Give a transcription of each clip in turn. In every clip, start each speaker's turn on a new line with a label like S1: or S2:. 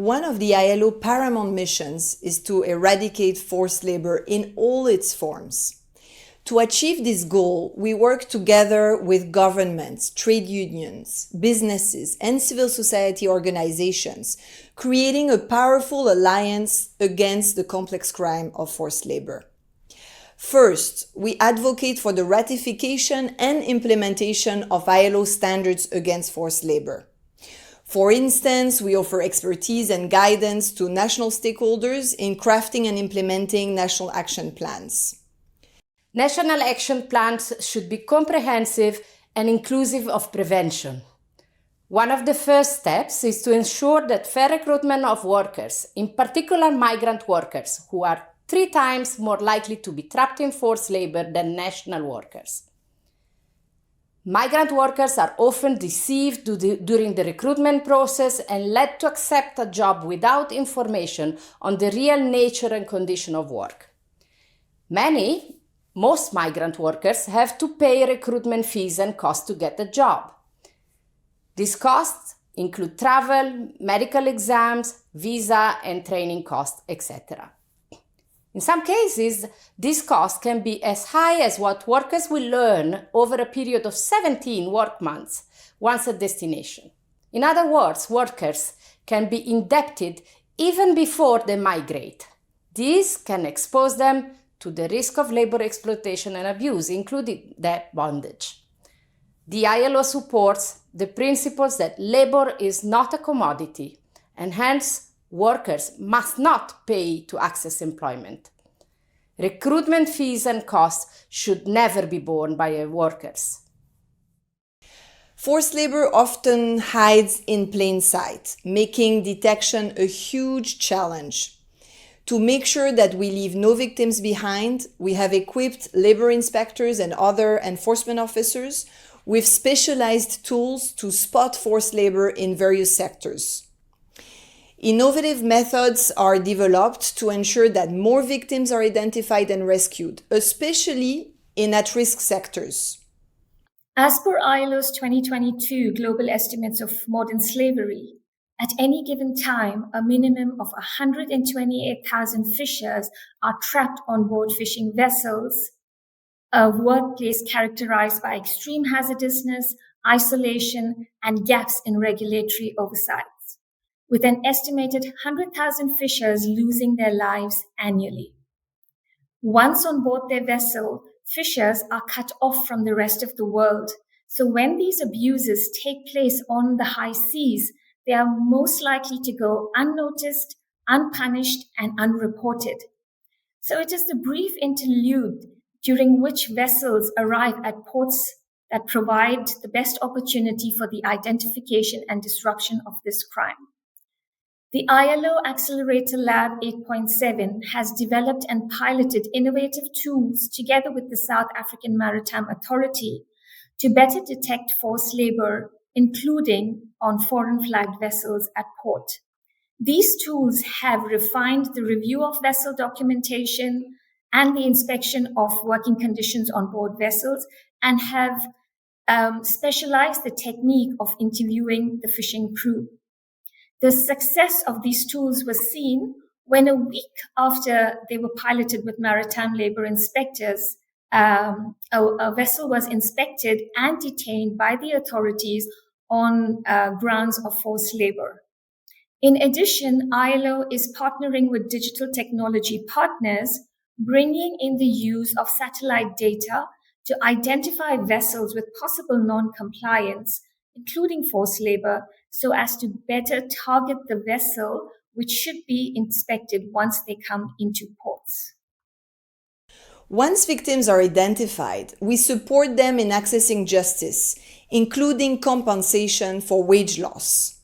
S1: one of the ILO paramount missions is to eradicate forced labor in all its forms. To achieve this goal, we work together with governments, trade unions, businesses, and civil society organizations, creating a powerful alliance against the complex crime of forced labor. First, we advocate for the ratification and implementation of ILO standards against forced labor. For instance, we offer expertise and guidance to national stakeholders in crafting and implementing national action plans.
S2: National action plans should be comprehensive and inclusive of prevention. One of the first steps is to ensure that fair recruitment of workers, in particular migrant workers, who are 3 times more likely to be trapped in forced labor than national workers. Migrant workers are often deceived during the recruitment process and led to accept a job without information on the real nature and condition of work. Most migrant workers have to pay recruitment fees and costs to get a job. These costs include travel, medical exams, visa and training costs, etc. In some cases, these costs can be as high as what workers will earn over a period of 17 work months once at destination. In other words, workers can be indebted even before they migrate. This can expose them to the risk of labor exploitation and abuse, including debt bondage. The ILO supports the principles that labor is not a commodity, and hence workers must not pay to access employment. Recruitment fees and costs should never be borne by workers.
S1: Forced labor often hides in plain sight, making detection a huge challenge. To make sure that we leave no victims behind, we have equipped labor inspectors and other enforcement officers with specialized tools to spot forced labor in various sectors. Innovative methods are developed to ensure that more victims are identified and rescued, especially in at-risk sectors.
S3: As per ILO's 2022 global estimates of modern slavery, at any given time, a minimum of 128,000 fishers are trapped on board fishing vessels, a workplace characterized by extreme hazardousness, isolation, and gaps in regulatory oversight, with an estimated 100,000 fishers losing their lives annually. Once on board their vessel, fishers are cut off from the rest of the world. So when these abuses take place on the high seas, they are most likely to go unnoticed, unpunished, and unreported. So it is the brief interlude during which vessels arrive at ports that provide the best opportunity for the identification and disruption of this crime. The ILO Accelerator Lab 8.7 has developed and piloted innovative tools together with the South African Maritime Authority to better detect forced labor, including on foreign flagged vessels at port. These tools have refined the review of vessel documentation and the inspection of working conditions on board vessels, and have specialized the technique of interviewing the fishing crew. The success of these tools was seen when a week after they were piloted with maritime labor inspectors, a vessel was inspected and detained by the authorities on grounds of forced labor. In addition, ILO is partnering with digital technology partners, bringing in the use of satellite data to identify vessels with possible non-compliance, including forced labor, so as to better target the vessel which should be inspected once they come into ports.
S1: Once victims are identified, we support them in accessing justice, including compensation for wage loss.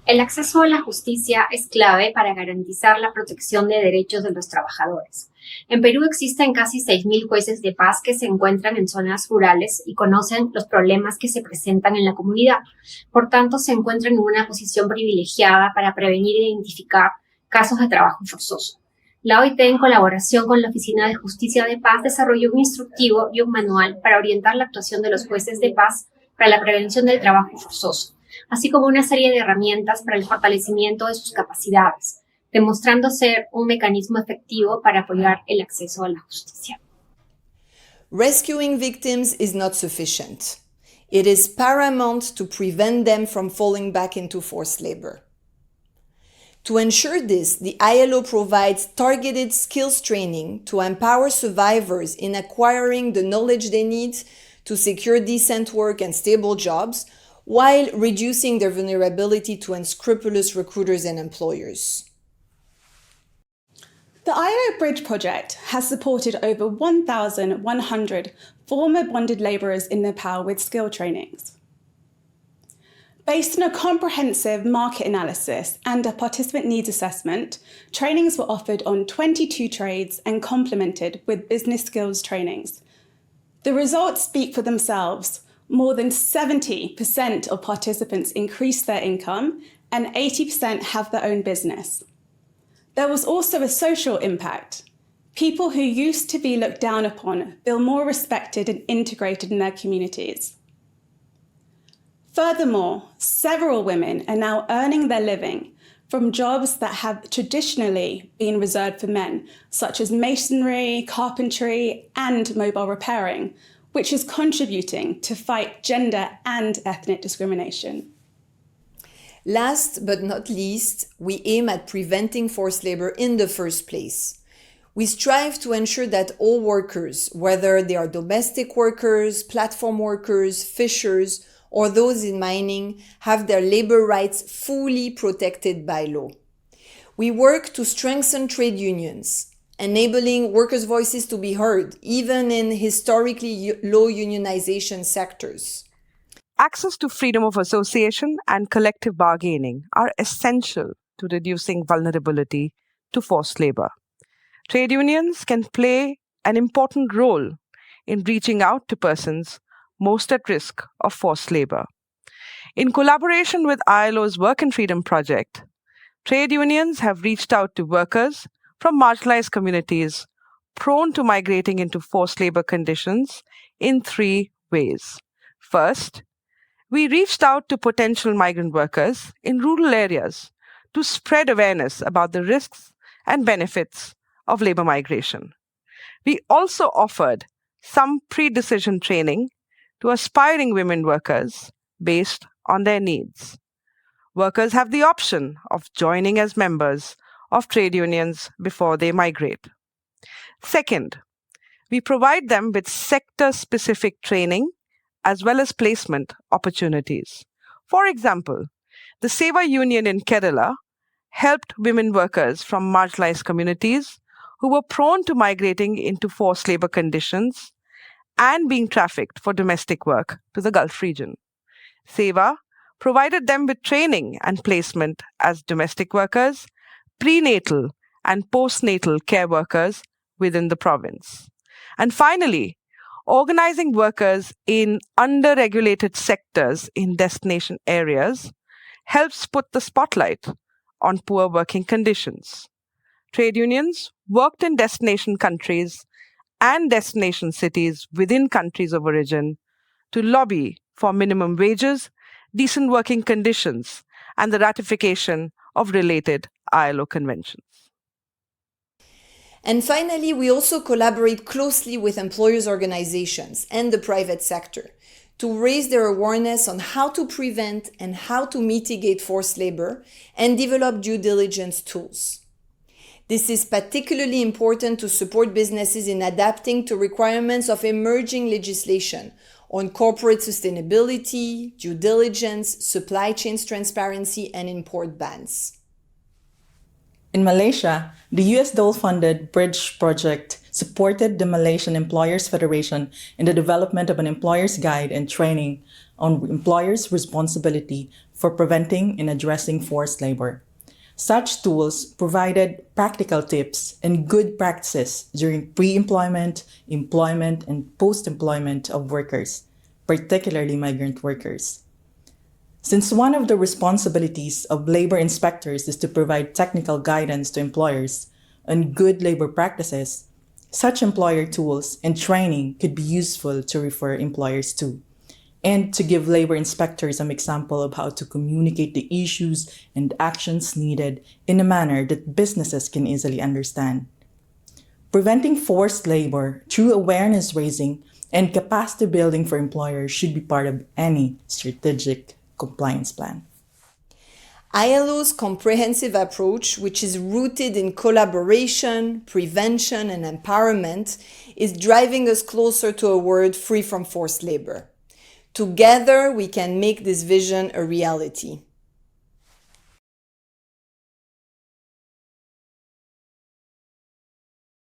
S4: El acceso a la justicia es clave para garantizar la protección de derechos de los trabajadores. En Perú existen casi 6.000 jueces de paz que se encuentran en zonas rurales y conocen los problemas que se presentan en la comunidad. Por tanto, se encuentran en una posición privilegiada para prevenir e identificar casos de trabajo forzoso. La OIT, en colaboración con la Oficina de Justicia de Paz, desarrolló un instructivo y un manual para orientar la actuación de los jueces de paz para la prevención del trabajo forzoso. así como una serie de herramientas para el fortalecimiento de sus capacidades, demostrando ser un mecanismo efectivo para apoyar el acceso a la justicia.
S1: Rescuing victims is not sufficient. It is paramount to prevent them from falling back into forced labor. To ensure this, the ILO provides targeted skills training to empower survivors in acquiring the knowledge they need to secure decent work and stable jobs, while reducing their vulnerability to unscrupulous recruiters and employers.
S5: The ILO Bridge project has supported over 1,100 former bonded labourers in Nepal with skill trainings. Based on a comprehensive market analysis and a participant needs assessment, trainings were offered on 22 trades and complemented with business skills trainings. The results speak for themselves. More than 70% of participants increased their income and 80% have their own business. There was also a social impact. People who used to be looked down upon feel more respected and integrated in their communities. Furthermore, several women are now earning their living from jobs that have traditionally been reserved for men, such as masonry, carpentry, and mobile repairing, which is contributing to fight gender and ethnic discrimination.
S1: Last but not least, we aim at preventing forced labor in the first place. We strive to ensure that all workers, whether they are domestic workers, platform workers, fishers, or those in mining, have their labor rights fully protected by law. We work to strengthen trade unions, enabling workers' voices to be heard, even in historically low unionization sectors.
S6: Access to freedom of association and collective bargaining are essential to reducing vulnerability to forced labor. Trade unions can play an important role in reaching out to persons most at risk of forced labor. In collaboration with ILO's Work and Freedom Project, trade unions have reached out to workers from marginalized communities prone to migrating into forced labor conditions in 3 ways. First, we reached out to potential migrant workers in rural areas to spread awareness about the risks and benefits of labor migration. We also offered some pre-decision training to aspiring women workers based on their needs. Workers have the option of joining as members of trade unions before they migrate. Second, we provide them with sector-specific training as well as placement opportunities. For example, the Seva Union in Kerala helped women workers from marginalized communities who were prone to migrating into forced labor conditions and being trafficked for domestic work to the Gulf region. Seva provided them with training and placement as domestic workers, prenatal and postnatal care workers within the province. And finally, organizing workers in under-regulated sectors in destination areas helps put the spotlight on poor working conditions. Trade unions worked in destination countries and destination cities within countries of origin to lobby for minimum wages, decent working conditions, and the ratification of related ILO conventions.
S1: And finally, we also collaborate closely with employers' organizations and the private sector to raise their awareness on how to prevent and how to mitigate forced labor and develop due diligence tools. This is particularly important to support businesses in adapting to requirements of emerging legislation on corporate sustainability, due diligence, supply chains transparency, and import bans.
S7: In Malaysia, the US dole-funded Bridge project supported the Malaysian Employers Federation in the development of an employer's guide and training on employers' responsibility for preventing and addressing forced labor. Such tools provided practical tips and good practices during pre-employment, employment, and post-employment of workers, particularly migrant workers. Since one of the responsibilities of labor inspectors is to provide technical guidance to employers on good labor practices, such employer tools and training could be useful to refer employers to. and to give labor inspectors some example of how to communicate the issues and actions needed in a manner that businesses can easily understand. Preventing forced labor through awareness raising and capacity building for employers should be part of any strategic compliance plan.
S1: ILO's comprehensive approach, which is rooted in collaboration, prevention, and empowerment, is driving us closer to a world free from forced labor. Together, we can make this vision a reality.